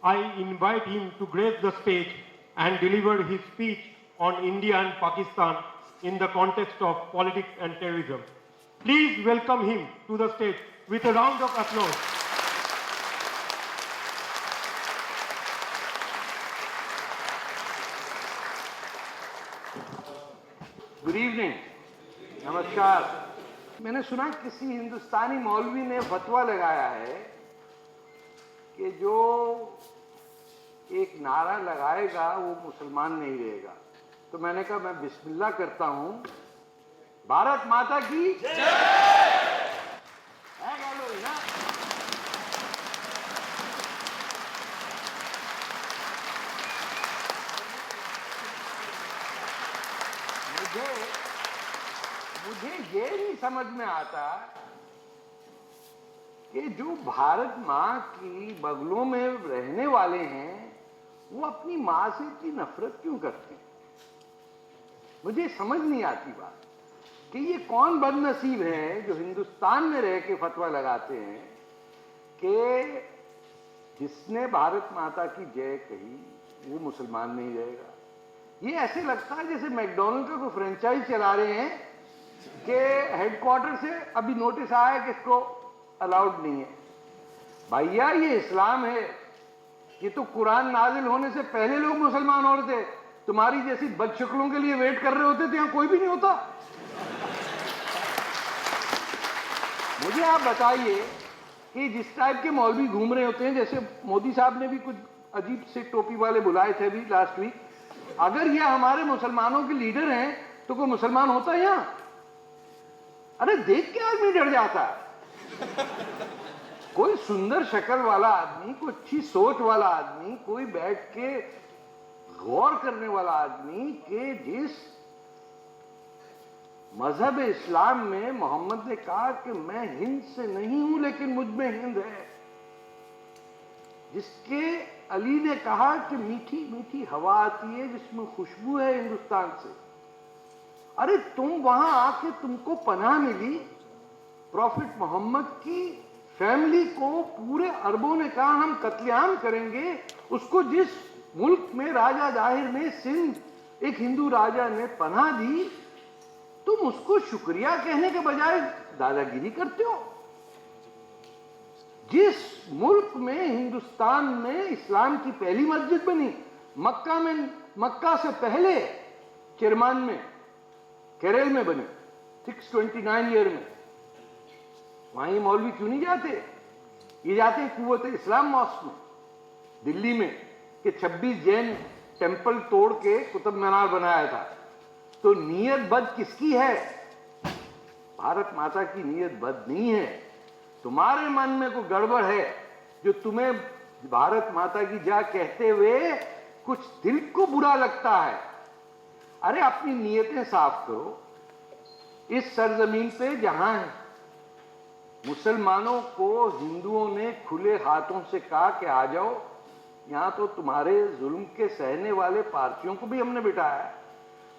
I invite him to grace the stage and deliver his speech on India and Pakistan in the context of politics and terrorism. Please welcome him to the stage with a round of applause. Good evening, नमस्कार। मैंने सुना किसी हिंदुस्तानी मौलवी ने फतवा लगाया है कि जो एक नारा लगाएगा वो मुसलमान नहीं रहेगा। तो मैंने कहा मैं बिस्मिल्लाह करता हूं, भारत माता की जय। ना मुझे ये नहीं समझ में आता कि जो भारत माँ की बगलों में रहने वाले हैं वो अपनी माँ से इतनी नफरत क्यों करते हैं। मुझे समझ नहीं आती बात कि ये कौन बदनसीब है जो हिंदुस्तान में रह के फतवा लगाते हैं कि जिसने भारत माता की जय कही वो मुसलमान नहीं रहेगा। ये ऐसे लगता है जैसे मैकडॉनल्ड का कोई फ्रेंचाइज चला रहे हैं कि हेडक्वार्टर से अभी नोटिस आया है कि इसको अलाउड नहीं है। भैया ये इस्लाम है, ये तो कुरान नाजिल होने से पहले लोग मुसलमान हो रहे थे। तुम्हारी जैसी बदशक्लों के लिए वेट कर रहे होते थे, यहां कोई भी नहीं होता। मुझे आप बताइए कि जिस टाइप के मौलवी घूम रहे होते हैं, जैसे मोदी साहब ने भी कुछ अजीब से टोपी वाले बुलाए थे अभी लास्ट वीक, अगर ये हमारे मुसलमानों के लीडर हैं तो कोई मुसलमान होता है यहां? अरे देख के आदमी डर जाता है। कोई सुंदर शक्ल वाला आदमी, कोई अच्छी सोच वाला आदमी, कोई बैठ के गौर करने वाला आदमी कि जिस मजहब इस्लाम में मोहम्मद ने कहा कि मैं हिंद से नहीं हूं लेकिन मुझ में हिंद है, जिसके अली ने कहा कि मीठी मीठी हवा आती है जिसमें खुशबू है हिंदुस्तान से। अरे तुम वहां आके तुमको पनाह मिली, प्रॉफिट मोहम्मद की फैमिली को पूरे अरबों ने कहा हम कत्लेआम करेंगे। उसको जिस मुल्क में राजा दाहिर ने सिंध एक हिंदू राजा ने पनाह दी, तुम उसको शुक्रिया कहने के बजाय दादागिरी करते हो। जिस मुल्क में हिंदुस्तान में इस्लाम की पहली मस्जिद बनी, मक्का से पहले किरमान में, केरल में बनी 629 ईयर में, वहां ये मौलवी क्यों नहीं जाते? ये जाते हैं कुव्वत इस्लाम मॉस्क में दिल्ली में कि 26 जैन टेंपल तोड़ के कुतुब मीनार बनाया था। तो नीयत बद किसकी है? भारत माता की नीयत बद नहीं है। तुम्हारे मन में कोई गड़बड़ है जो तुम्हें भारत माता की जय कहते हुए कुछ दिल को बुरा लगता है। अरे अपनी नीयतें साफ करो। इस सरजमीन पे जहां मुसलमानों को हिंदुओं ने खुले हाथों से कहा कि आ जाओ, यहां तो तुम्हारे जुल्म के सहने वाले पार्टियों को भी हमने बिठाया है।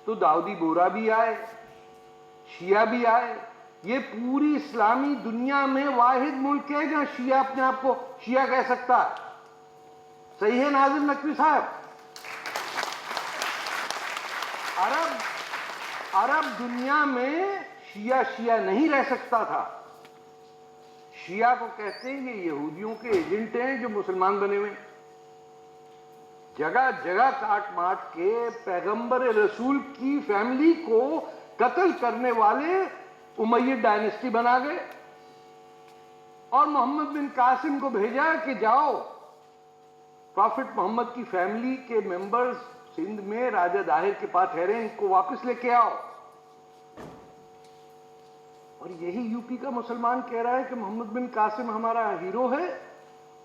तो दाऊदी बोरा भी आए, शिया भी आए। ये पूरी इस्लामी दुनिया में वाहिद मुल्क है जहां शिया अपने आप को शिया कह सकता है। सही है नाज़िम नकवी साहब? अरब दुनिया में शिया नहीं रह सकता था। शिया को कहते हैं ये यहूदियों के एजेंट हैं जो मुसलमान बने हुए, जगह जगह काट माट के पैगंबर रसूल की फैमिली को कत्ल करने वाले उमय्यद डायनेस्टी बना गए और मोहम्मद बिन कासिम को भेजा कि जाओ प्रॉफिट मोहम्मद की फैमिली के मेंबर्स सिंध में राजा दाहिर के पास ठहरे, इनको वापस लेके आओ। और यही यूपी का मुसलमान कह रहा है कि मोहम्मद बिन कासिम हमारा हीरो है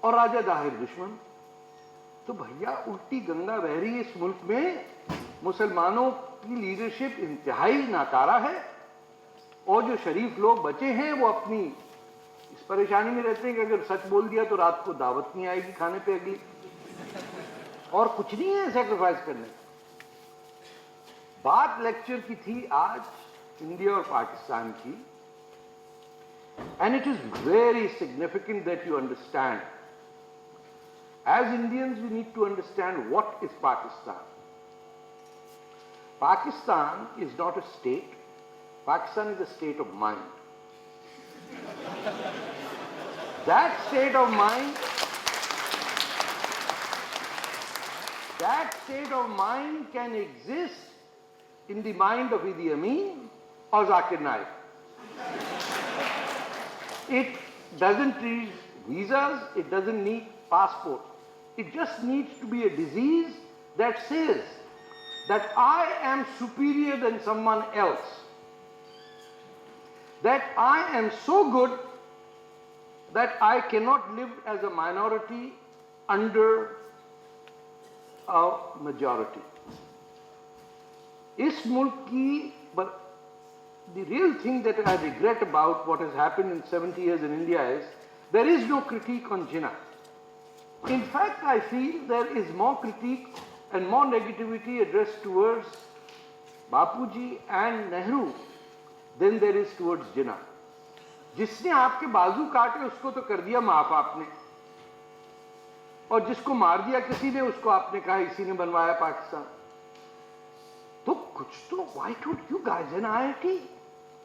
और राजा दाहिर दुश्मन। तो भैया उल्टी गंगा बह रही है इस मुल्क में। मुसलमानों की लीडरशिप इंतहाई नाकारा है और जो शरीफ लोग बचे हैं वो अपनी इस परेशानी में रहते हैं कि अगर सच बोल दिया तो रात को दावत नहीं आएगी खाने पे अगली, और कुछ नहीं है सैक्रिफाइस करने। बात लेक्चर की थी आज इंडिया और पाकिस्तान की, and it is very significant that you understand As Indians, we need to understand what is Pakistan. Pakistan is not a state. Pakistan is a state of mind. That state of mind can exist in the mind of Idi Amin or Zakir Naik. It doesn't need visas, it doesn't need passport. It just needs to be a disease that says that I am superior than someone else. That I am so good that I cannot live as a minority under a majority. इस मुल्क की, but the real thing that I regret about what has happened in 70 years in India is there is no critique on Jinnah. In fact, I feel there is more critique and more negativity addressed towards Bapuji and Nehru than there is towards Jinnah. जिसने आपके बाजू काटे उसको तो कर दिया माफ आपने, और जिसको मार दिया किसी ने उसको आपने कहा इसी ने बनवाया पाकिस्तान. तो कुछ तो, why don't you guys in IIT?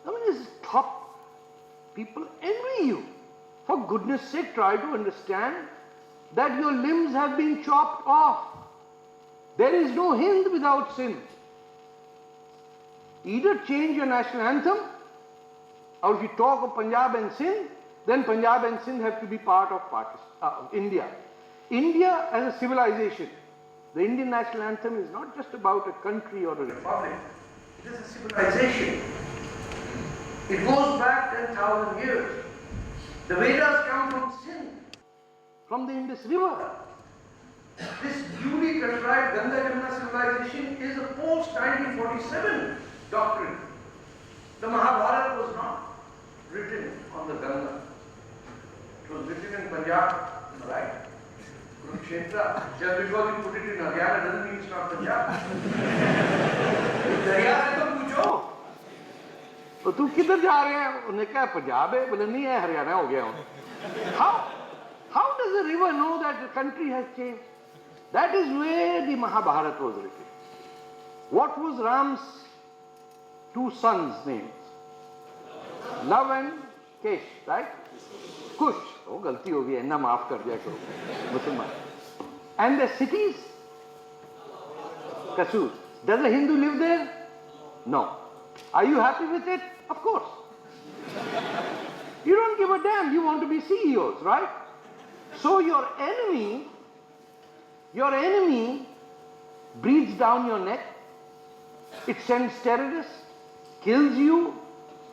I mean, these top people envy you. For goodness sake, try to understand that your limbs have been chopped off. There is no Hind without Sindh. Either change your national anthem, or if you talk of Punjab and Sindh, then Punjab and Sindh have to be part of Pakistan, India. India as a civilization. The Indian national anthem is not just about a country or a republic. It is a civilization. It goes back 10,000 years. The Vedas come from Sindh, from the Indus River. This newly contrived Ganga Jamuna civilization is a post-1947 doctrine. The Mahabharata was not written on the Ganga. It was written in Punjab, right? Chandra. Just because you put it in Haryana doesn't mean it's not Punjab. दरिया से तो पूछो, तो तू किधर जा रहे हैं? उन्हें कहा पंजाब है, बोले नहीं है हरियाणा हो गया हूँ. How does the river know that the country has changed? That is where the Mahabharata was written. What was Ram's two sons' names? Love and Kesh, right? Kush. Oh, galti ho gayi, enna maaf kar diya karo, Musliman. And the cities? Kasur. Does a Hindu live there? No. Are you happy with it? Of course. You don't give a damn. You want to be CEOs, right? So your enemy breathes down your neck. It sends terrorists, kills you,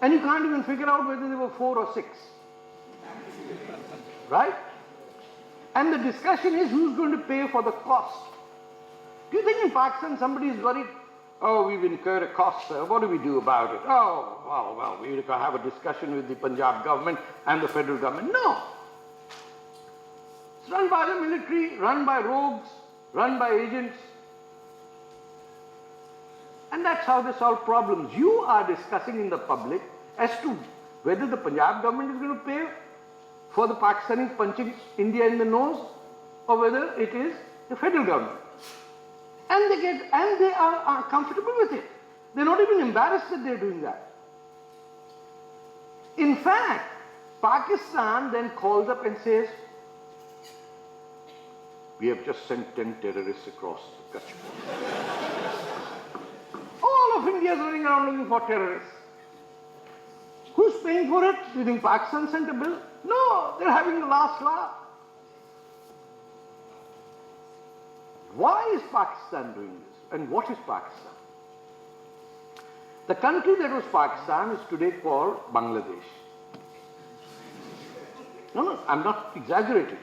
and you can't even figure out whether they were 4 or 6. Right? And the discussion is who's going to pay for the cost. Do you think in Pakistan somebody is worried, oh, we've incurred a cost, sir. What do we do about it? Oh, well, we will have a discussion with the Punjab government and the federal government. No. It's run by the military, run by rogues, run by agents. And that's how they solve problems. You are discussing in the public as to whether the Punjab government is going to pay for the Pakistanis punching India in the nose, or whether it is the federal government. And they are comfortable with it. They're not even embarrassed that they're doing that. In fact, Pakistan then calls up and says, we have just sent 10 terrorists across the Kutch border. All of India is running around looking for terrorists. Who's paying for it? Do you think Pakistan sent a bill? No, they're having the last laugh. Why is Pakistan doing this? And what is Pakistan? The country that was Pakistan is today called Bangladesh. No, I'm not exaggerating.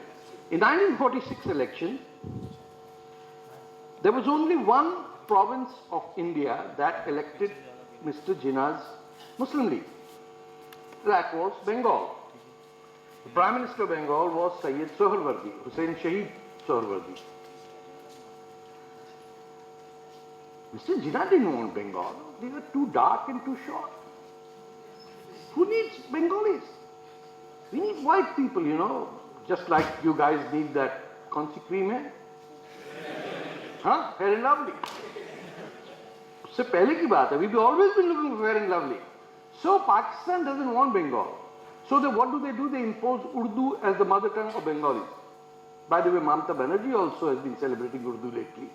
In 1946 election, there was only one province of India that elected Mr. Jinnah's Muslim League. That was Bengal. The Prime Minister of Bengal was Sayyid Sohrawardi, Hussain Shahid Sohrawardi. Mr. Jinnah didn't want Bengal. They were too dark and too short. Who needs Bengalis? We need white people, just like you guys need that कौन सी cream है? हाँ, fair and lovely. उससे पहले की बात है. We've always been looking for fair and lovely. So Pakistan doesn't want Bengal. So what do? They impose Urdu as the mother tongue of Bengalis. By the way, Mamata Banerjee also has been celebrating Urdu lately.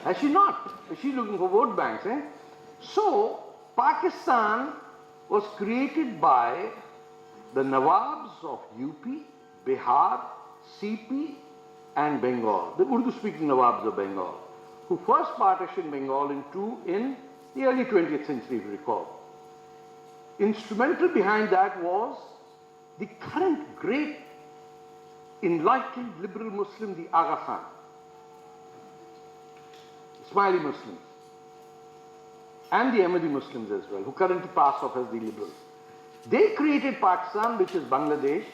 Has she not? Is she looking for vote banks? So Pakistan was created by the Nawabs of UP, Bihar, CP and Bengal, the Urdu-speaking Nawabs of Bengal, who first partitioned Bengal in two in the early 20th century, if you recall. Instrumental behind that was the current great enlightened liberal Muslim, the Aga Khan, Ismaili Muslims, and the Ahmadi Muslims as well, who currently pass off as the liberals. They created Pakistan, which is Bangladesh.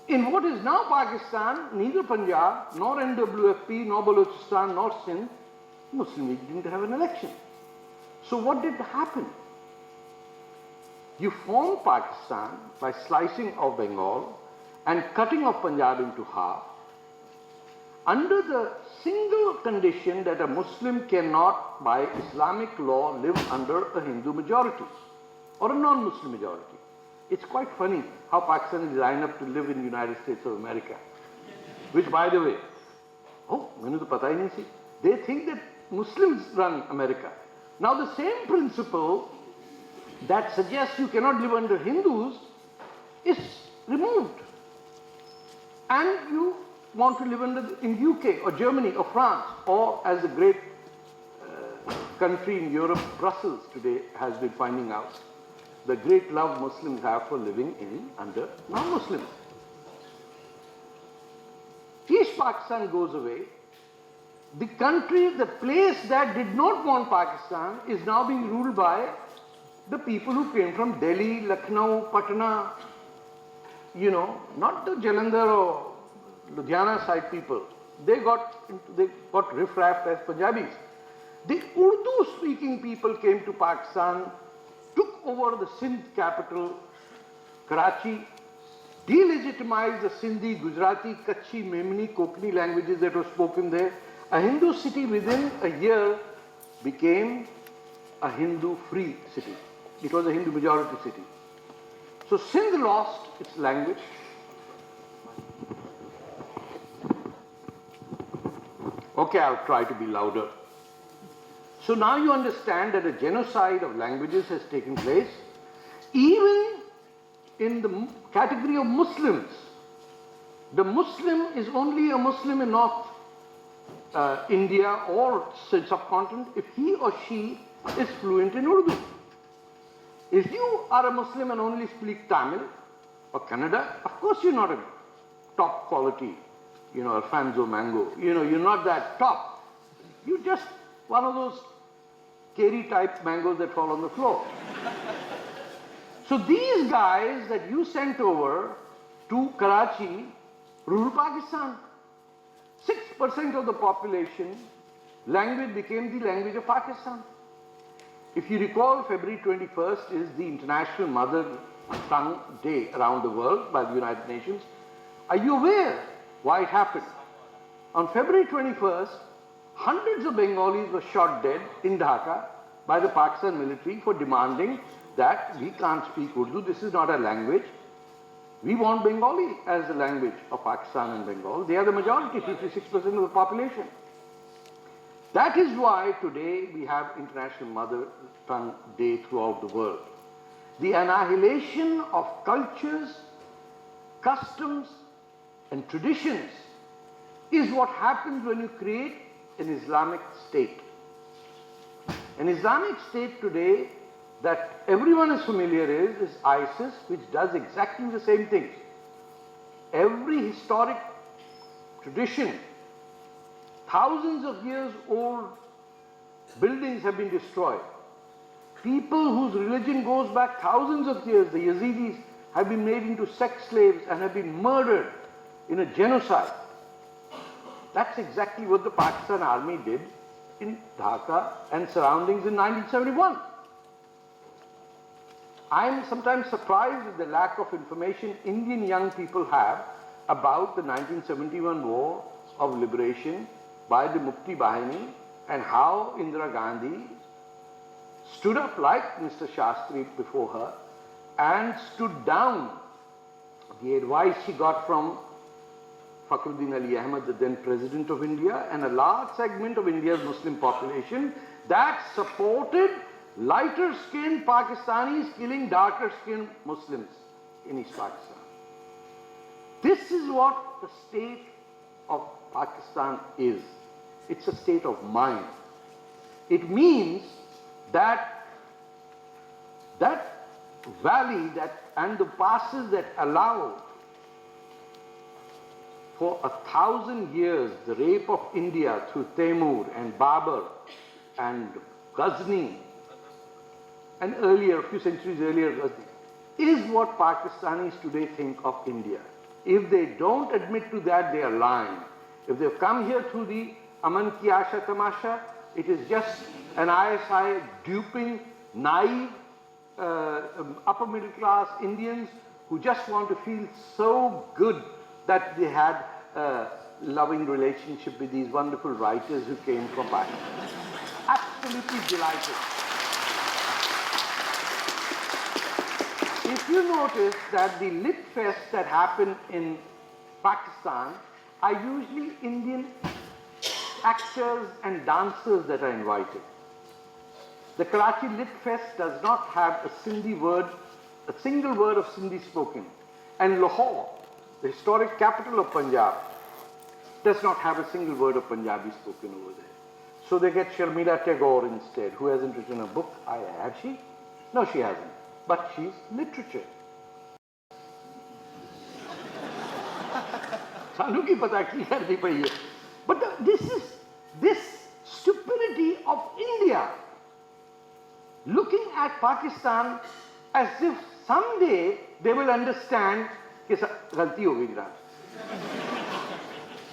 In what is now Pakistan, neither Punjab, nor NWFP, nor Balochistan, nor Sindh, Muslim League didn't have an election. So what did happen? You formed Pakistan by slicing of Bengal and cutting of Punjab into half, under the single condition that a Muslim cannot, by Islamic law, live under a Hindu majority or a non-Muslim majority. It's quite funny how Pakistan is lined up to live in the United States of America, which, by the way, they think that Muslims run America. Now the same principle that suggests you cannot live under Hindus is removed, and you want to live in UK or Germany or France, or as the great country in Europe, Brussels today has been finding out, the great love Muslims have for living under non-Muslims. East Pakistan goes away. The country, the place that did not want Pakistan is now being ruled by the people who came from Delhi, Lucknow, Patna, not the Jalandhar or Ludhiana side people. They got riff-raffed as Punjabis. The Urdu-speaking people came to Pakistan, took over the Sindh capital, Karachi, delegitimized the Sindhi, Gujarati, Kutchi, Memoni, Konkani languages that were spoken there. A Hindu city within a year became a Hindu-free city. It was a Hindu majority city. So Sindh lost its language. Okay, I'll try to be louder. So now you understand that a genocide of languages has taken place, even in the category of Muslims. The Muslim is only a Muslim in North India or subcontinent if he or she is fluent in Urdu. If you are a Muslim and only speak Tamil or Kannada, of course you're not a top quality, Alfonso Mango. You're not that top. You're just one of those Keri type mangoes that fall on the floor. So these guys that you sent over to Karachi rule Pakistan. 6% of the population language became the language of Pakistan. If you recall, February 21st is the International Mother Tongue Day around the world by the United Nations. Are you aware why it happened? On February 21st, hundreds of Bengalis were shot dead in Dhaka by the Pakistan military for demanding that we can't speak Urdu, this is not a language. We want Bengali as the language of Pakistan and Bengal. They are the majority, 56% of the population. That is why today we have International Mother Tongue Day throughout the world. The annihilation of cultures, customs and traditions is what happens when you create an Islamic state. An Islamic state today that everyone is familiar is ISIS, which does exactly the same things. Every historic tradition, thousands of years old buildings have been destroyed. People whose religion goes back thousands of years, the Yazidis, have been made into sex slaves and have been murdered in a genocide. That's exactly what the Pakistan army did in Dhaka and surroundings in 1971. I am sometimes surprised at the lack of information Indian young people have about the 1971 war of liberation by the Mukti Bahini and how Indira Gandhi stood up like Mr. Shastri before her and stood down the advice she got from Fakhruddin Ali Ahmad, the then President of India, and a large segment of India's Muslim population that supported lighter-skinned Pakistanis killing darker-skinned Muslims in East Pakistan. This is what the state of Pakistan is. It's a state of mind. It means that that valley and the passes that allowed for 1,000 years the rape of India through Taimur and Babur and Ghazni and earlier, a few centuries earlier, Ghazni, is what Pakistanis today think of India. If they don't admit to that, they are lying. If they've come here through the Aman Ki Asha Tamasha, it is just an ISI duping naive upper middle class Indians who just want to feel so good that they had a loving relationship with these wonderful writers who came from Pakistan. Absolutely delighted. If you notice that the lit fest that happen in Pakistan are usually Indian actors and dancers that are invited. The Karachi Lit Fest does not have a single word of Sindhi spoken. And Lahore, the historic capital of Punjab, does not have a single word of Punjabi spoken over there. So they get Sharmila Tagore instead, who hasn't written a book. Has she? No, she hasn't. But she's literature. Sanu ki pata ki kardi pai hai. But this stupidity of India looking at Pakistan as if someday they will understand कि गलती हो गई जनाब.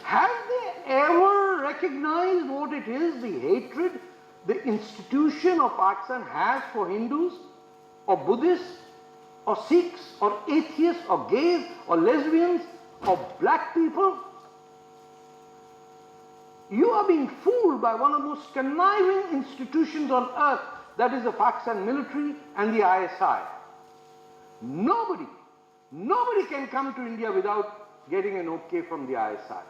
Have they ever recognized what it is, the hatred the institution of Pakistan has for Hindus or Buddhists or Sikhs or atheists or gays or lesbians or black people? You are being fooled by one of the most conniving institutions on earth, that is the Pakistan military and the ISI. Nobody can come to India without getting an okay from the ISI.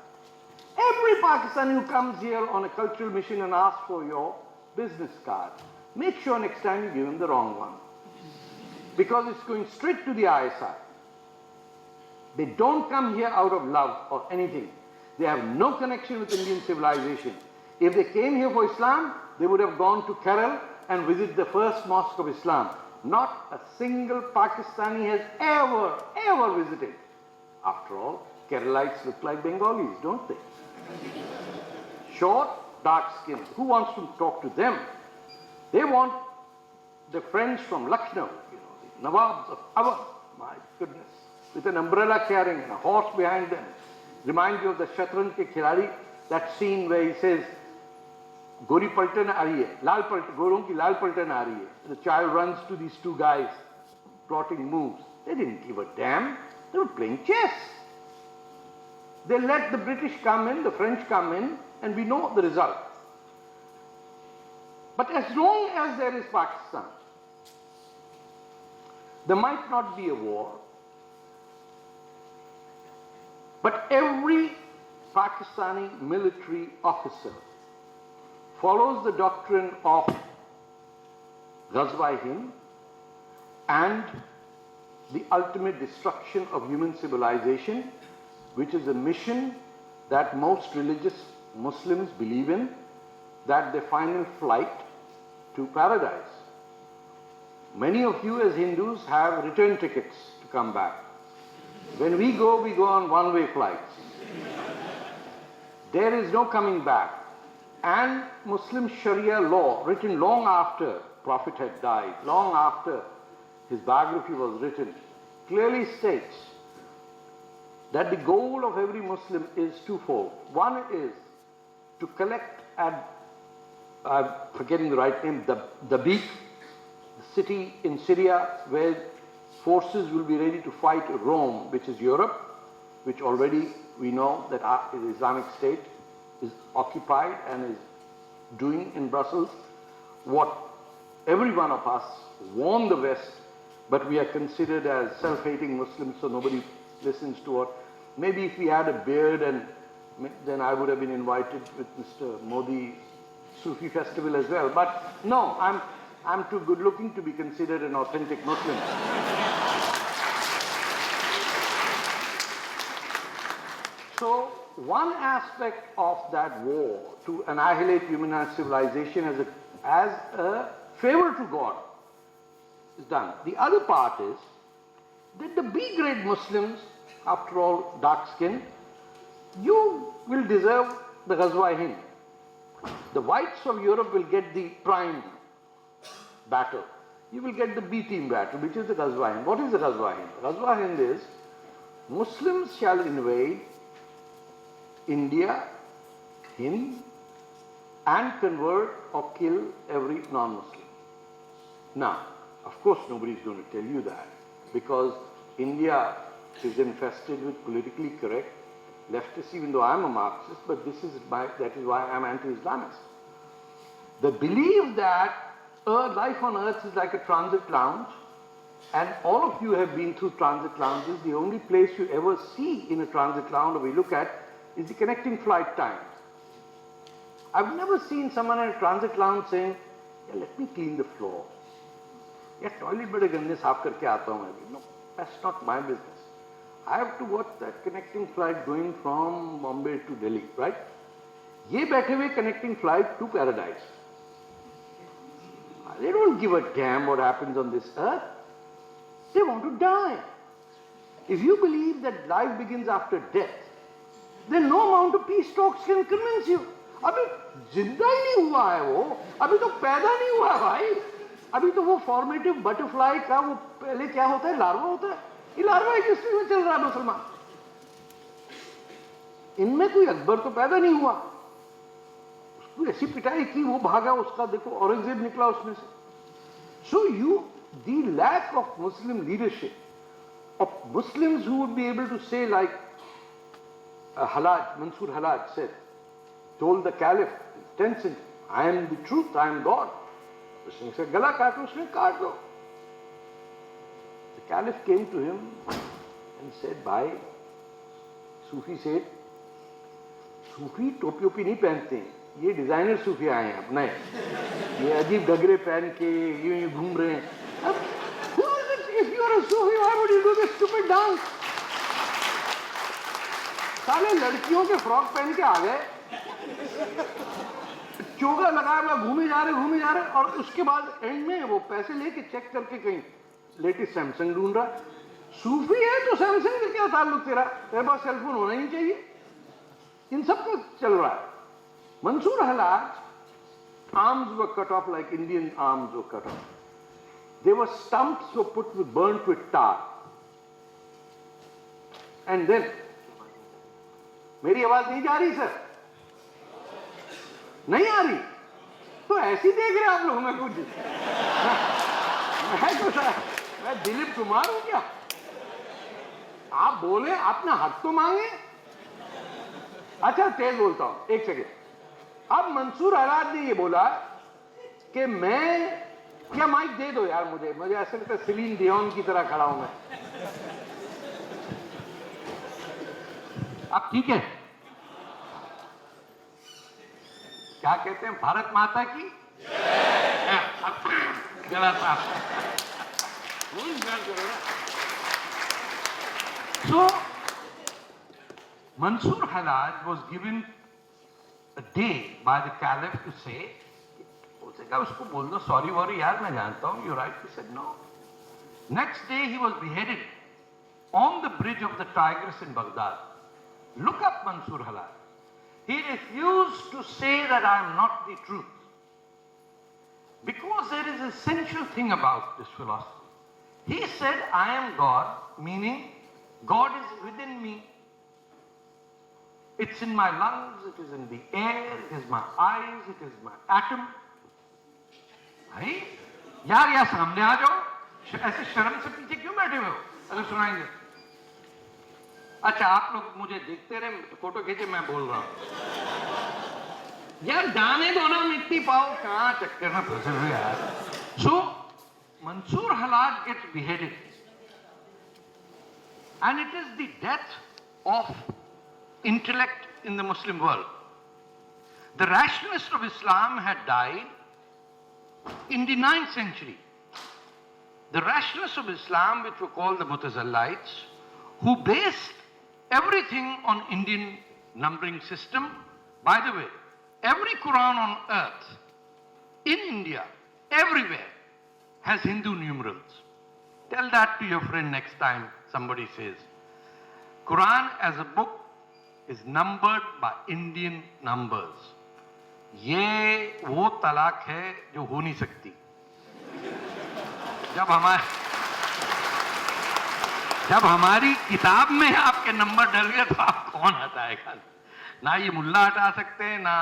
Every Pakistani who comes here on a cultural mission and asks for your business card, make sure next time you give him the wrong one. Because it's going straight to the ISI. They don't come here out of love or anything. They have no connection with Indian civilization. If they came here for Islam, they would have gone to Kerala and visited the first mosque of Islam. Not a single Pakistani has ever visited. After all, Keralites look like Bengalis, don't they? Short, dark skin. Who wants to talk to them? They want the friends from Lucknow, the Nawabs of Awadh, my goodness, with an umbrella carrying and a horse behind them. Reminds you of the Shatranj ke khiladi, that scene where he says, Gori paltan aa rahi hai, lal paltan, goron ki lal paltan aa rahi hai. The child runs to these two guys, plotting moves. They didn't give a damn. They were playing chess. They let the British come in, the French come in, and we know the result. But as long as there is Pakistan, there might not be a war, but every Pakistani military officer follows the doctrine of Ghazwa-i-Hind and the ultimate destruction of human civilization, which is a mission that most religious Muslims believe in, that their final flight to paradise. Many of you as Hindus have return tickets to come back. When we go on one-way flights. There is no coming back. And Muslim Sharia law, written long after Prophet had died, long after his biography was written, clearly states that the goal of every Muslim is twofold. One is to collect at, I'm forgetting the right name, the Beak, the city in Syria where forces will be ready to fight Rome, which is Europe, which already we know that the Islamic State is occupied and is doing in Brussels what every one of us warn the West, but we are considered as self-hating Muslims, so nobody listens to what. Maybe if we had a beard, and then I would have been invited with Mr. Modi's Sufi festival as well. But no, I'm too good looking to be considered an authentic Muslim. So one aspect of that war to annihilate human civilization as a favor to God is done. The other part is that the B-grade Muslims, after all dark-skinned, you will deserve the Ghazwa Hind. The whites of Europe will get the prime battle. You will get the B-team battle, which is the Ghazwa Hind. What is the Ghazwa Hind? The Ghazwa Hind is Muslims shall invade India, Hind, and convert or kill every non-Muslim. Now, of course, nobody is going to tell you that, because India is infested with politically correct leftists, even though I'm a Marxist, but that is why I'm anti-Islamist. The belief that life on earth is like a transit lounge, and all of you have been through transit lounges. The only place you ever see in a transit lounge, or we look at, is the connecting flight times. I've never seen someone in a transit lounge saying, yeah, let me clean the floor. Yeah, toilet bade gande saaf karke aata hu main. No, that's not my business. I have to watch that connecting flight going from Bombay to Delhi, right? Ye baithe hue connecting flight to paradise. They don't give a damn what happens on this earth. They want to die. If you believe that life begins after death, then no amount of peace talks can convince you. अभी जिंदा ही नहीं हुआ है वो, अभी तो पैदा नहीं हुआ है भाई, अभी तो वो फॉर्मेटिव बटरफ्लाई का वो पहले क्या होता है, लार्वा होता है, ये लार्वा इंडस्ट्री में चल रहा है मुसलमान. इनमें कोई अकबर तो पैदा नहीं हुआ, उसको ऐसी पिटाई की वो भागा, उसका देखो औरंगजेब निकला उसमें से. So the lack of Muslim leadership, of Muslims who would be able to say like Mansur Halaj said, told the Caliph, 10th century, I am the truth, I am God. उसने से गला काटो, उसने काट दो. The Caliph came to him and said, भाई, सूफी said, सूफी टोपी OP नहीं पहनते हैं, ये डिजाइनर सूफी आए हैं अपने, ये अजीब गगरे पहन के यूं घूम रहे हैं. Who is it? If you are a Sufi, why would you do this stupid dance? साले लड़कियों के फ्रॉक पहन के आ गए, चोगा लगाया हुआ घूमे जा रहे, और उसके बाद एंड में वो पैसे लेके चेक करके कहीं लेटेस्ट सैमसंग ढूंढ रहा. सूफी है तो सैमसंग से क्या ताल्लुक तेरा, तेरे पास सेलफोन होना ही चाहिए. इन सब का चल रहा है. Mansur Halaj, arms were cut off like Indian arms were cut off. They were stumps were burnt with tar. And then, मेरी आवाज नहीं जा रही सर? नहीं आ रही? तो ऐसी देख रहे आप लोग मैं कुछ? मैं दिलीप कुमार हूं क्या? आप बोले, आपने हक तो मांगे. अच्छा तेज बोलता हूं, एक सेकेंड. अब मंसूर हलाज ने ये बोला कि मैं, क्या माइक दे दो यार मुझे ऐसे लगता है सिलीन डियोन की तरह खड़ा हूं मैं. अब ठीक है, क्या कहते हैं, भारत माता की गला साफ. So Mansur Halaj was given a day by the Caliph to say, उसने कहा उसको बोल दो सॉरी वॉरी यार मैं जानता हूं, you're right. He said no. Next day he was beheaded on the bridge of the Tigris in Baghdad. Look up Mansur Halaj. He refused to say that I am not the truth. Because there is an essential thing about this philosophy. He said, I am God, meaning God is within me. It's in my lungs, it is in the air, it is my eyes, it is my atom. भाई यार यार सामने आ जाओ, ऐसे शर्म से पीछे क्यों बैठे हुए हो? अगर सुनाएंगे अच्छा, आप लोग मुझे देखते रहे, फोटो खींचे, मैं बोल रहा हूं। यार जाने दो ना, मिट्टी पाओ, कहां चक्कर में फंसे हुए यार। सो Mansoor Halad gets beheaded, and it is the death of intellect in the Muslim world. The rationalists of Islam had died in the 9th century. The rationalists of Islam, which were called the Mutazilites, who based everything on Indian numbering system. By the way, every Quran on earth, in India, everywhere, has Hindu numerals. Tell that to your friend next time somebody says. Quran as a book is numbered by Indian numbers. ये वो तलाक है जो हो नहीं सकती। जब हमारी किताब में आपके नंबर डल गए तो आप कौन हटाएगा? ना ये मुल्ला हटा सकते हैं, ना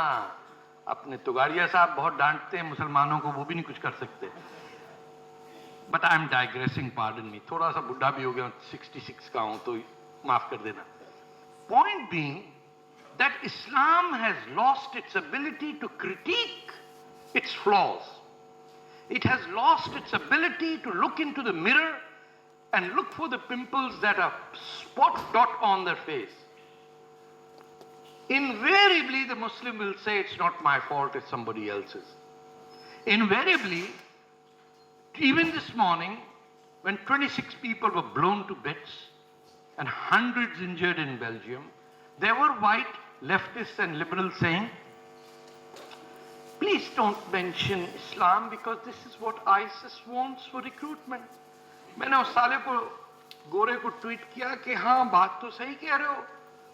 अपने तुगाड़िया साहब बहुत डांटते हैं मुसलमानों को, वो भी नहीं कुछ कर सकते। But I am digressing, pardon me. थोड़ा सा बुढ़ा भी हो गया, 66 का हूं, तो माफ कर देना। Point being that Islam has lost its ability to critique its flaws. It has lost its ability to look into the mirror and look for the pimples that are spot dot on their face. Invariably, the Muslim will say, it's not my fault, it's somebody else's. Invariably, even this morning, when 26 people were blown to bits and hundreds injured in Belgium, there were white leftists and liberals saying, please don't mention Islam because this is what ISIS wants for recruitment. मैंने उस साले को, गोरे को tweet किया कि हाँ बात तो सही कह रहे हो,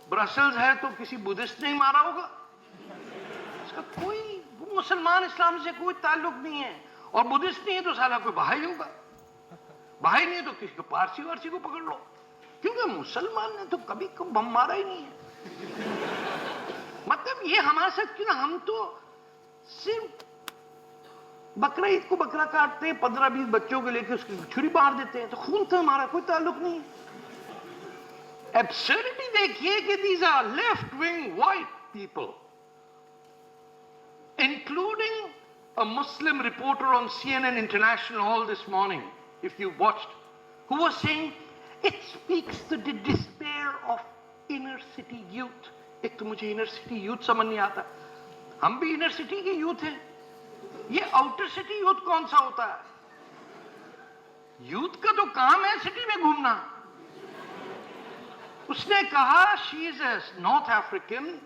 ब्रसेल्स है तो किसी बुद्धिस्ट नहीं मारा होगा, इसका कोई मुसलमान इस्लाम से कोई ताल्लुक नहीं है, और बुद्धिस्ट नहीं है तो साला कोई बहाई होगा, बहाई नहीं है तो किसी को पारसी वारसी को पकड़ लो, क्योंकि मुसलमान ने तो कभी बम मारा ही नहीं है। मतलब ये हमारे साथ क्यों ना, हम तो सिर्फ बकरा ईद को बकरा काटते हैं, 15-20 बच्चों को लेकर उसकी छुरी मार देते हैं, तो खून तो हमारा कोई ताल्लुक नहीं है। Absurdity देखिए कि these are left-wing white people, including a Muslim reporter on CNN International all this morning, if you watched, who was saying it speaks to the despair of inner city youth. एक तो मुझे inner city youth समझ नहीं आता, हम भी inner city के youth हैं, ये outer city youth कौन सा होता है? youth का तो काम है city में घूमना। उसने कहा she is a North African,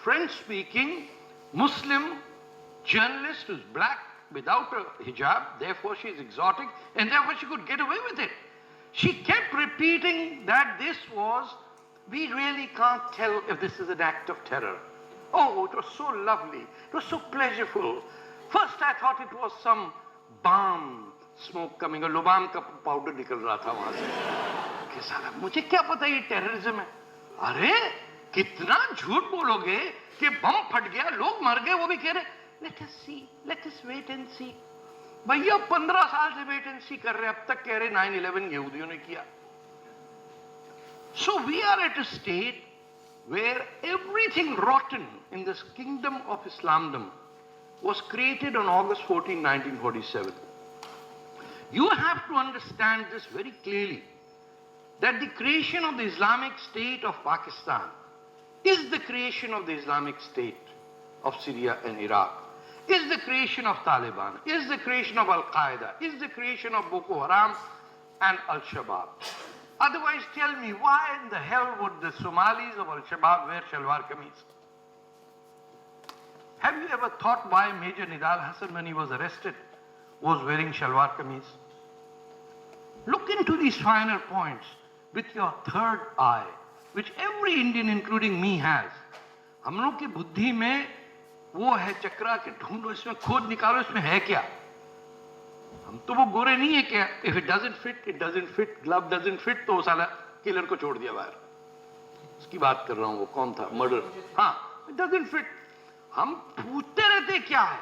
French speaking, Muslim journalist who's black without a hijab, therefore she is exotic and therefore she could get away with it. She kept repeating that this was, we really can't tell if this is an act of terror. Oh, it was so lovely, it was so pleasurable. First I thought it was some balm smoke coming, or lubam का powder निकल रहा था वहां से। कि साला मुझे क्या पता ये टेररिज्म है? अरे कितना झूठ बोलोगे कि बम फट गया, लोग मर गए, वो भी कह रहे let us see, let us wait and see. भैया 15 साल से wait and see कर रहे, अब तक कह रहे 9/11 यहूदियों ने किया। So we are at a state where everything rotten in this kingdom of Islamdom was created on August 14, 1947. You have to understand this very clearly, that the creation of the Islamic State of Pakistan is the creation of the Islamic State of Syria and Iraq, is the creation of Taliban, is the creation of Al-Qaeda, is the creation of Boko Haram and Al-Shabaab. Otherwise, tell me, why in the hell would the Somalis of Al-Shabaab wear shalwar kameez? Have you ever thought why Major Nidal Hassan, when he was arrested, was wearing shalwar kameez? Look into these finer points with your third eye, which every Indian, including me, has. हम लोग की बुद्धि में वो है चक्रा के ढूंढो, इसमें खोज निकालो, इसमें है क्या? हम तो वो गोरे नहीं है क्या? If it doesn't fit, it doesn't fit. Glove doesn't fit, तो साला किलर को छोड़ दिया बाहर। उसकी बात कर रहा हूँ, वो कौन था? मर्डर। हाँ, it doesn't fit. हम पूछते रहते क्या है?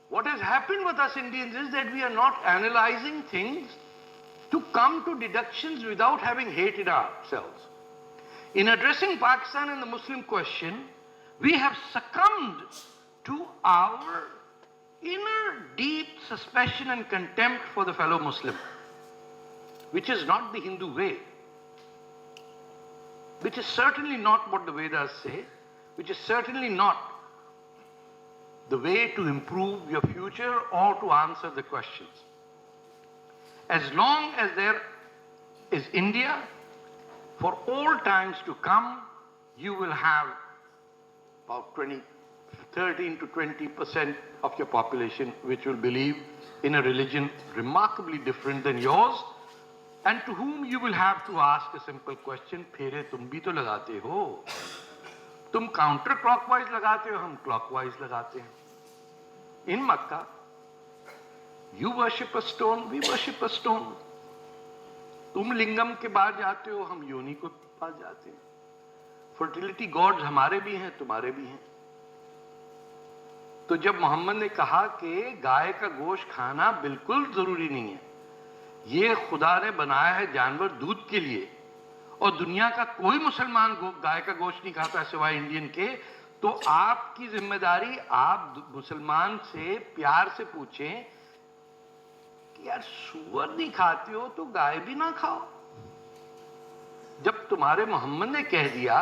What has happened with us Indians is that we are not analyzing things to come to deductions without having hated ourselves. In addressing Pakistan and the Muslim question, we have succumbed to our inner deep suspicion and contempt for the fellow Muslim, which is not the Hindu way, which is certainly not what the Vedas say, which is certainly not the way to improve your future or to answer the questions. As long as there is India, for all times to come, you will have about 13 to 20% of your population which will believe in a religion remarkably different than yours, and to whom you will have to ask a simple question, फेरे तुम भी तो लगाते हो, तुम counter clockwise लगाते हो, हम clockwise लगाते हैं. In Makkah, you worship a stone, we worship a stone. तुम लिंगम के पास जाते हो, हम योनि को पास जाते हैं. फर्टिलिटी गॉड्स हमारे भी हैं, तुम्हारे भी हैं. तो जब मोहम्मद ने कहा कि गाय का गोश्त खाना बिल्कुल जरूरी नहीं है, ये खुदा ने बनाया है जानवर दूध के लिए, और दुनिया का कोई मुसलमान गाय का गोश्त नहीं खाता सिवाय इंडियन के, तो आपकी जिम्मेदारी, आप मुसलमान से प्यार से पूछें कि यार सूअर नहीं खाते हो तो गाय भी ना खाओ. जब तुम्हारे मोहम्मद ने कह दिया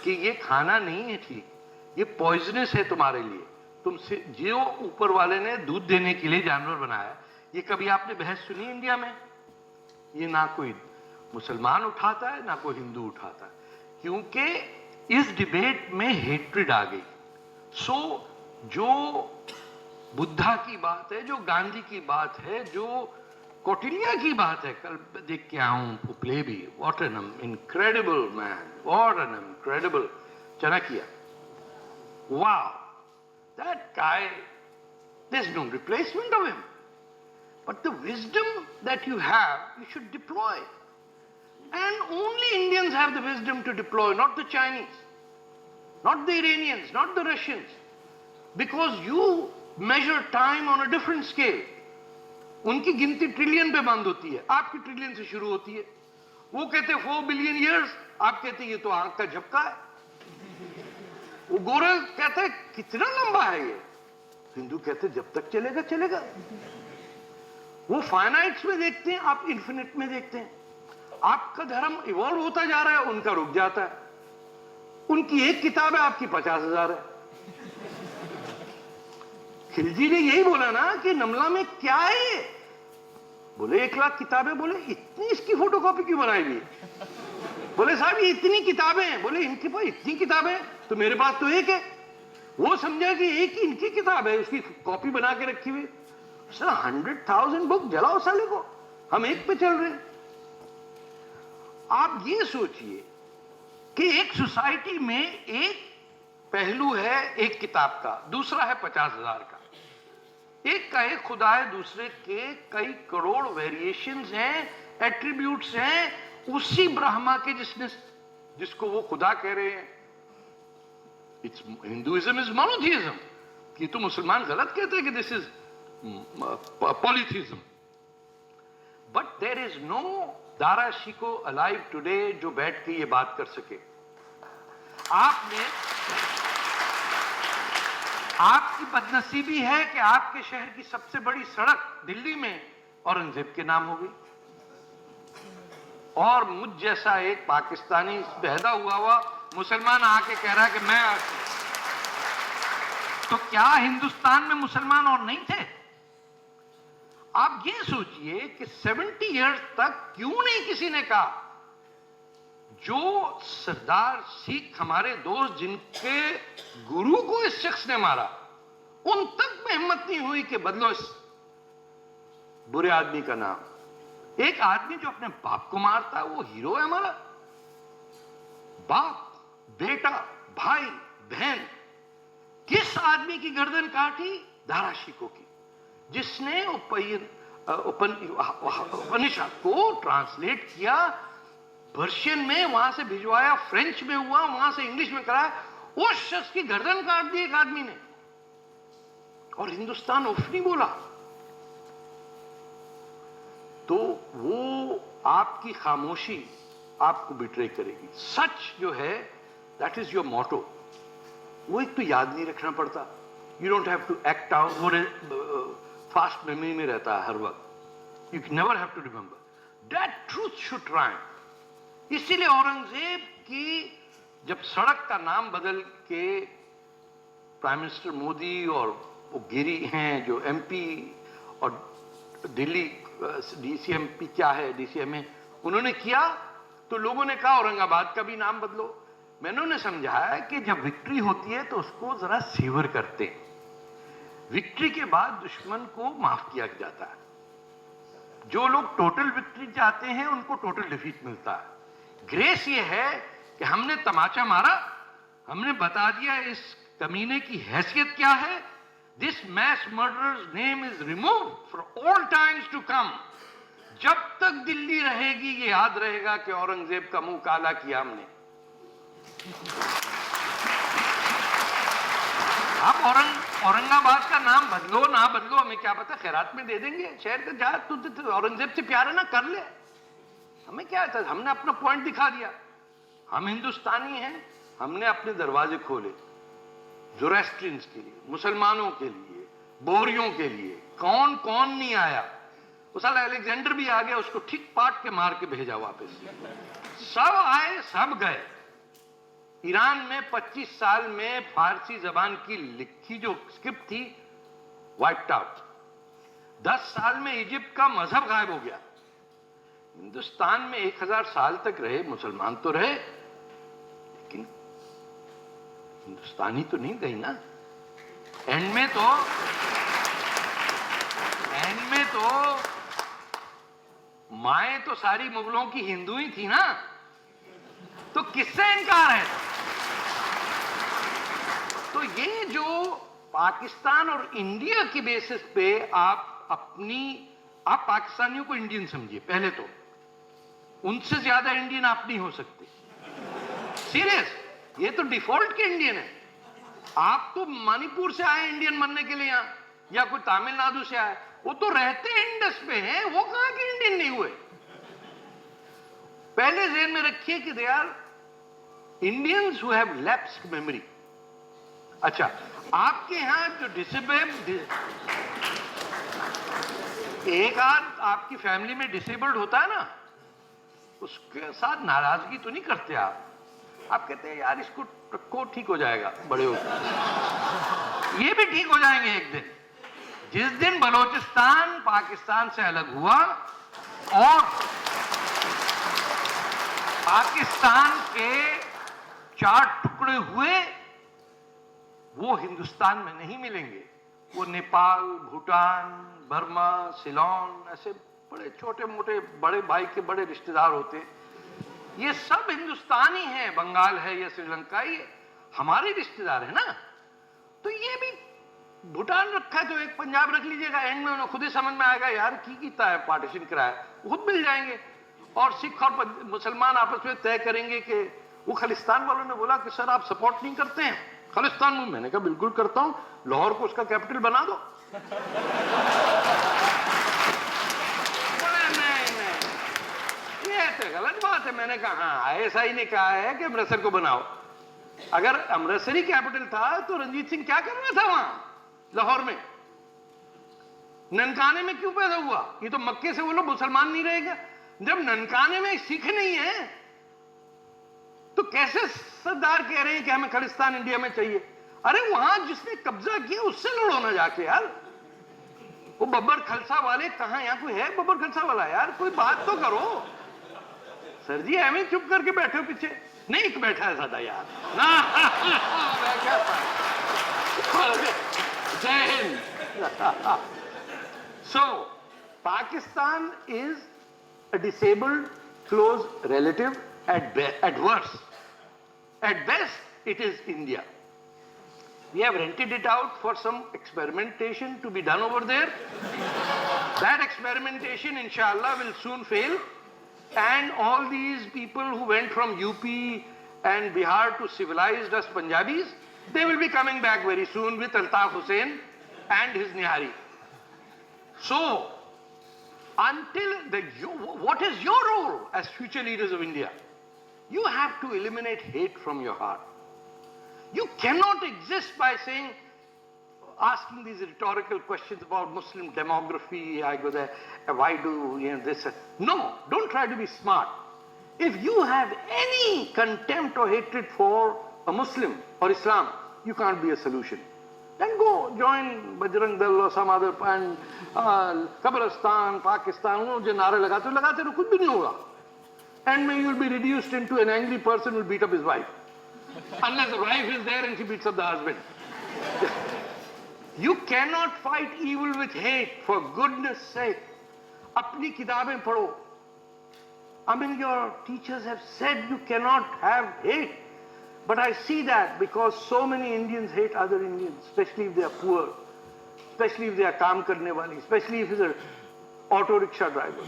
कि ये खाना नहीं है ठीक, ये पॉइजनस है तुम्हारे लिए, तुमसे जो ऊपर वाले ने दूध देने के लिए जानवर बनाया, ये कभी आपने बहस सुनी इंडिया में? ये ना कोई मुसलमान उठाता है ना कोई हिंदू उठाता है, क्योंकि इस डिबेट में हेट्रेड आ गई. सो जो बुद्धा की बात है, जो गांधी की बात है, जो कौटिल्य की बात है, कल देख के आऊं प्ले भी, what an incredible man, what an incredible Chanakya, wow, that guy, there's no replacement of him. But the wisdom that you have, you should deploy. And only Indians have the wisdom to deploy, not the Chinese, not the Iranians, not the Russians. Because you measure time on a different scale. उनकी गिनती trillion पे बंद होती है, आपकी trillion से शुरू होती है. वो कहते 4 बिलियन ईयर्स, आप कहते ये तो आंख का झपका है. वो गोरे कहते कितना लंबा है ये, हिंदू कहते जब तक चलेगा चलेगा. वो फाइनाइट्स में देखते हैं, आप इन्फिनिट में देखते हैं. आपका धर्म इवॉल्व होता जा रहा है, उनका रुक जाता है. उनकी एक किताब है, आपकी 50,000 है. खिलजी ने यही बोला ना कि नमला में क्या है ये, बोले 1 लाख किताबें. बोले इतनी इसकी फोटोकॉपी क्यों बनाई हुई? बोले साहब ये इतनी किताबें हैं. बोले इनके पास इतनी किताबें तो मेरे पास तो एक है. वो समझा कि एक ही इनकी किताब है, उसकी कॉपी बना के रखी हुई. सर 100,000 बुक जलाओ साले को, हम एक पे चल रहे हैं. आप ये सोचिए कि एक सोसाइटी में एक पहलू है एक किताब का, दूसरा है 50,000 का. एक का एक खुदा है, दूसरे के कई करोड़ वेरिएशंस हैं, एट्रीब्यूट्स हैं उसी ब्रह्मा के जिसको वो खुदा कह रहे हैं. Hinduism is monotheism. कि तो मुसलमान गलत कहते हैं कि this is polytheism. But there is no Dara Shikoh alive today जो बैठ के ये बात कर सके. आपकी बदनसीबी है कि आपके शहर की सबसे बड़ी सड़क दिल्ली में औरंगजेब के नाम हो गई, और मुझ जैसा एक पाकिस्तानी पैदा हुआ मुसलमान आके कह रहा है कि मैं. तो क्या हिंदुस्तान में मुसलमान और नहीं थे? आप ये सोचिए कि 70 इयर्स तक क्यों नहीं किसी ने कहा, जो सरदार सिख हमारे दोस्त जिनके गुरु को इस शख्स ने मारा, उन तक में हिम्मत नहीं हुई कि बदलो इस बुरे आदमी का नाम. एक आदमी जो अपने बाप को मारता है वो हीरो है हमारा. बाप, बेटा, भाई, बहन. किस आदमी की गर्दन काटी? दारा शिको की, जिसने उपनिषद को ट्रांसलेट किया, पर्शियन में वहां से भिजवाया, फ्रेंच में हुआ, वहां से इंग्लिश में कराया. उस शख्स की गर्दन काट दी एक आदमी ने, और हिंदुस्तान उफ नहीं बोला. तो वो आपकी खामोशी, आपको बिट्रे करेगी। सच जो है, दैट इज योर मोटो। वो एक तो याद नहीं रखना पड़ता, you don't have to act out, वो फास्ट मेमोरी में रहता है हर वक्त, you never have to remember, that truth should triumph. इसीलिए औरंगजेब की जब सड़क का नाम बदल के प्राइम मिनिस्टर मोदी और वो गिरी हैं जो एमपी और दिल्ली डीसीएमपी क्या है, डीसीएम है, उन्होंने किया, तो लोगों ने कहा औरंगाबाद का भी नाम बदलो। मैंने उन्हें समझाया कि जब विक्ट्री होती है तो उसको जरा सेवर करते हैं, विक्ट्री के बाद दुश्मन को माफ किया जाता है। जो लोग टोटल विक्ट्री चाहते हैं उनको टोटल डिफीट मिलता है। ग्रेस ये है कि हमने तमाचा मारा, हमने बता दिया इस कमीने की हैसियत क्या है, this mass murderer's name is removed for all times to come. जब तक दिल्ली रहेगी ये याद रहेगा कि औरंगजेब का मुंह काला किया हमने। आप औरंगाबाद का नाम बदलो ना बदलो हमें क्या पता, खैरात में दे देंगे शहर का, जा तू औरंगजेब से प्यार है ना, कर ले, हमें क्या था, हमने अपना पॉइंट दिखा दिया। हम हिंदुस्तानी हैं, हमने अपने दरवाजे खोले ज़ोरास्ट्रियंस के लिए, मुसलमानों के लिए, बोरियों के लिए। कौन कौन नहीं आया, वो साला अलेक्जेंडर भी आ गया, उसको ठीक पाट के मार के भेजा वापस। सब आए सब गए। ईरान में 25 साल में फारसी जबान की लिखी जो स्क्रिप्ट थी वाइप्ड आउट। 10 साल में इजिप्ट का मजहब गायब हो गया। हिंदुस्तान में 1000 साल तक रहे मुसलमान तो रहे, लेकिन हिंदुस्तानी तो नहीं गई ना। एंड में तो माएँ तो सारी मुगलों की हिंदू ही थी ना, तो किससे इनकार है? तो ये जो पाकिस्तान और इंडिया की बेसिस पे आप पाकिस्तानियों को इंडियन समझिए पहले तो, उनसे ज्यादा इंडियन आप नहीं हो सकते, सीरियस, ये तो डिफॉल्ट के इंडियन है। आप तो मणिपुर से आए इंडियन बनने के लिए यहां, या कोई तमिलनाडु से आए, वो तो रहते इंडस पे हैं, वो कहां के इंडियन नहीं हुए? पहले ज़हन में रखिए कि they are Indians who have lapsed memory. अच्छा, आपके यहां जो डिसेबल्ड, एक आध आपकी फैमिली में डिसेबल्ड होता है ना, उसके साथ नाराजगी तो नहीं करते आप कहते हैं यार इसको रखो, ठीक हो जाएगा बड़े हो, ये भी ठीक हो जाएंगे एक दिन। जिस दिन बलोचिस्तान पाकिस्तान से अलग हुआ और पाकिस्तान के 4 टुकड़े हुए, वो हिंदुस्तान में नहीं मिलेंगे, वो नेपाल, भूटान, बर्मा, सिलोन, ऐसे बड़े छोटे मोटे बड़े भाई के बड़े रिश्तेदार होते हैं, ये सब हिंदुस्तानी हैं। बंगाल है या श्रीलंका, ये हमारे रिश्तेदार है ना। तो ये भी भूटान रखा है तो एक पंजाब रख लीजिएगा, एंड में उन्हें खुद ही समझ में आएगा यार की कीता है, पार्टीशन कराया, खुद मिल जाएंगे। और सिख और मुसलमान आपस में तय करेंगे कि वो खालिस्तान वालों ने बोला कि सर आप सपोर्ट नहीं करते हैं खालिस्तान में, मैंने कहा बिल्कुल करता हूं, लाहौर को उसका कैपिटल बना दो। ये तो गलत बात है। मैंने कहा हाँ, आईएसआई ने कहा है कि अमृतसर को बनाओ। अगर अमृतसर ही कैपिटल था तो रंजीत सिंह क्या कर रहा था वहां लाहौर में? ननकाने में क्यों पैदा हुआ? ये तो मक्के से वो लोग मुसलमान नहीं रहेगा। जब ननकाने में सिख नहीं है तो कैसे सरदार कह रहे हैं कि हमें खालिस्तान इंडिया में चाहिए? अरे वहां जिसने कब्जा किया उससे लड़ो ना जाके यार। वो बब्बर खलसा वाले कहां, यहां कोई है बब्बर खलसा वाला? यार कोई बात तो करो। सर जी एवं चुप करके बैठे हो पीछे, नहीं बैठा है सादा यार ना। जय हिंद। So Pakistan is a disabled close relative at worst. At best, it is India. We have rented it out for some experimentation to be done over there. That experimentation, inshallah, will soon fail. And all these people who went from UP and Bihar to civilized us Punjabis, they will be coming back very soon with Altaf Hussain and his Nihari. So, what is your role as future leaders of India? You have to eliminate hate from your heart. You cannot exist by saying, asking these rhetorical questions about Muslim demography, I go there, why do this? No, don't try to be smart. If you have any contempt or hatred for a Muslim or Islam, you can't be a solution. Then go join Bajrang Dal or some other, and Kabristan, Pakistan, jo naare lagate raho, kuch bhi nahi hoga. And maybe you'll be reduced into an angry person who will beat up his wife. Unless the wife is there and she beats up the husband. You cannot fight evil with hate, for goodness sake. Apni kitabein padho. I mean, your teachers have said you cannot have hate. But I see that because so many Indians hate other Indians, especially if they are poor, especially if they are kaam karne wali, especially if it's an auto rickshaw driver.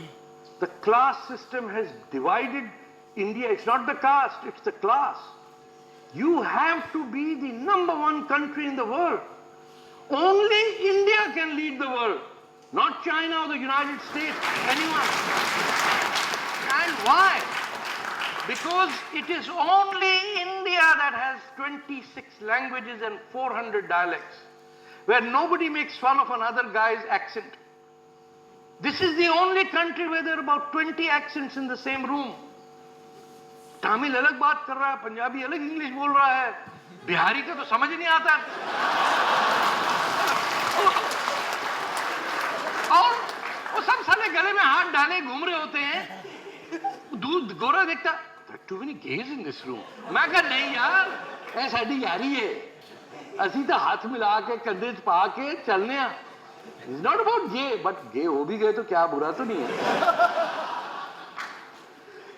The class system has divided India. It's not the caste, it's the class. You have to be the #1 country in the world. Only India can lead the world, not China or the United States, anyone. And why? Because it is only India that has 26 languages and 400 dialects, where nobody makes fun of another guy's accent. This is the only country where there are about 20 accents in the same room. Tamil alag baat kar raha hai, Punjabi alag English bol raha hai, Bihari ka to samajh nahi aata. और वो सब साले गले में हाथ डाले घूम रहे होते हैं. दूध गोरा देखता, there are too many gays in this room. मैं कहा नहीं यार, ऐ साडी यारी है. असी तो हाथ मिला के कंधे च पा के चलने आ. It's not about gay, but gay हो भी गए तो क्या बुरा तो नहीं है.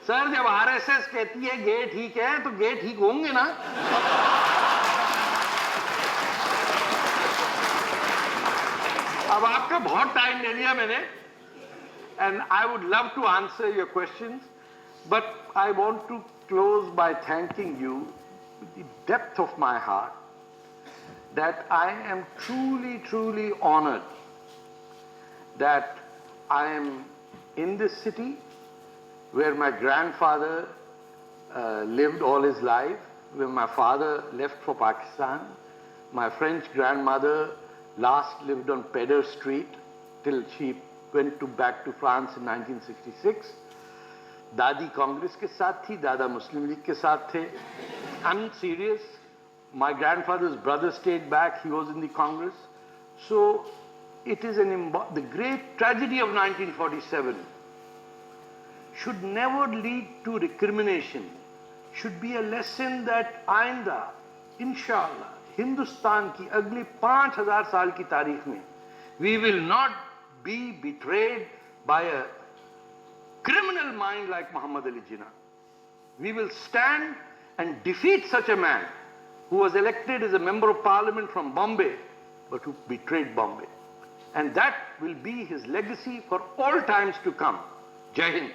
सर जब आरएसएस कहती है गे ठीक है तो गे ठीक होंगे ना. अब आपका बहुत टाइम ले लिया मैंने, and I would love to answer your questions, but I want to close by thanking you with the depth of my heart that I am truly, truly honored that I am in this city where my grandfather lived all his life, where my father left for Pakistan, my French grandmother last lived on Pedder Street till she went back to France in 1966. Dadi Congress ke saath thi, Dada Muslim League ke saath the. I'm serious. My grandfather's brother stayed back, he was in the Congress. So it is the great tragedy of 1947 should never lead to recrimination, should be a lesson that आइंदा, inshallah, Hindustan की अगली 5000 साल की तारीख में we will not be betrayed by a criminal mind like Muhammad Ali Jinnah. We will stand and defeat such a man who was elected as a member of parliament from Bombay, but who betrayed Bombay. And that will be his legacy for all times to come. Jai Hind.